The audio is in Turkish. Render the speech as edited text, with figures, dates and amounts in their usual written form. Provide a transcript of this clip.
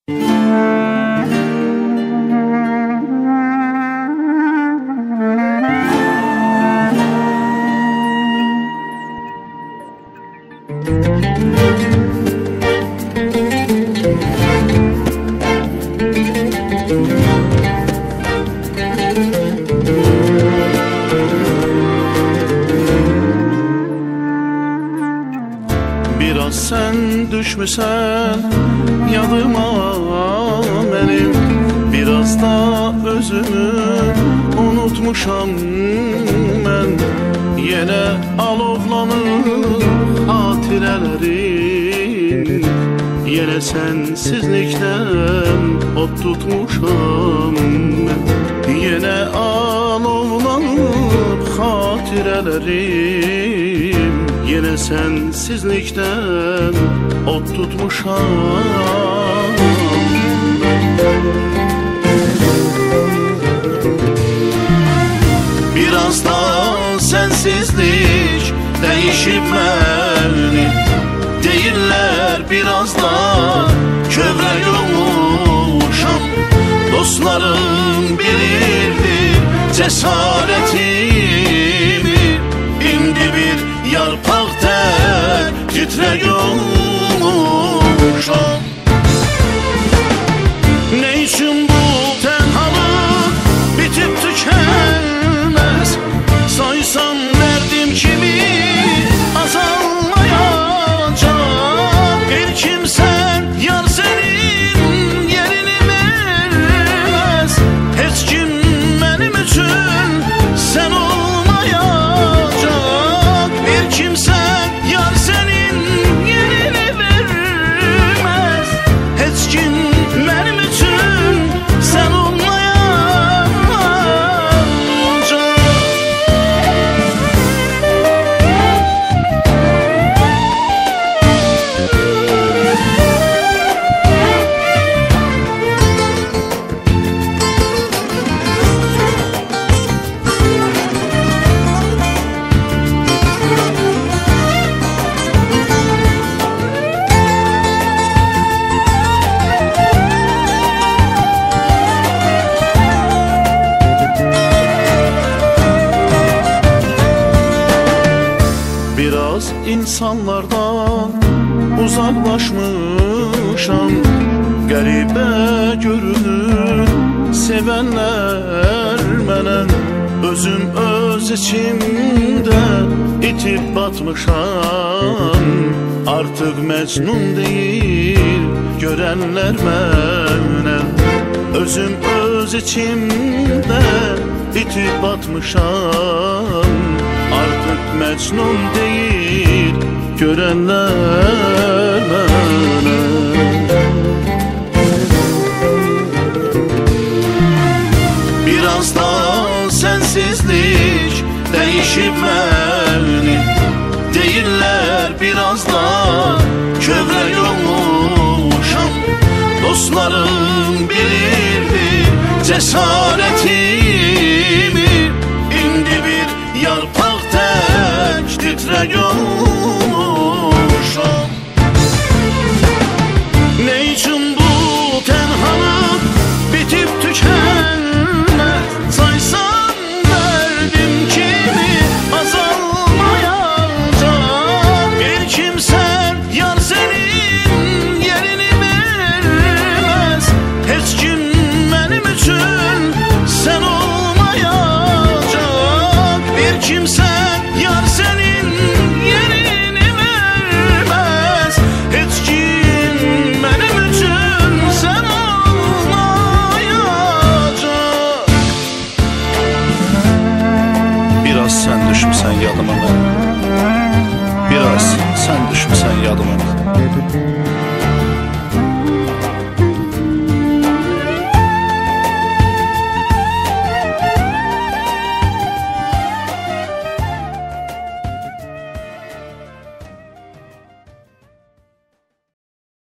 Biraz sen düşmüsən yadıma benim, biraz da özümü unutmuşam ben. Yine alovlanır hatirelerim, yine sensizlikten ot tutmuşam ben. Yine alovlanır hatirelerim, yine sensizlikten ot tutmuşam. Biraz da sensizlik değişip beni, değiller biraz da kövrek olmuşam. Dostlarım bilirdi cesaretimi, indi bir yarpaq tək titrək olmuşam. Ne için bu tenhalık bitip tükenmez, saysam derdim kimi azalmayacak. Bir kimsen yar senin yerini vermez, hiç kim benim için sen olmayacak. Bir kimsen yar senin yerini vermez, hiç kim benim için sen olmayacak. Biraz insanlardan uzaklaşmışam, qəribə görünür sevenler mənə. Özüm öz içimdə itib batmışam, artıq məcnun deyil görənlər mənə. Özüm öz içimdə itib batmışam, artık mecnun değil görenler bana. Biraz da sensizlik değişip beni, değiller biraz da kövrek olmuşam. Dostlarım bilirdi cesaretimi, indi bir yarpaq tək titrək olmuşam. Ne için bu tenhalık bitip tükenmez, saysam derdim kimi azalmayacak. Bir kimsen yar senin yerini vermez, hiç kim benim için sen olmayacak. Bir kimsen yar senin yerini vermez, hiç kim benim için sen olmayacak. Biraz sen düşmüsən yadıma ben, biraz sen düşmüsən yadıma ben.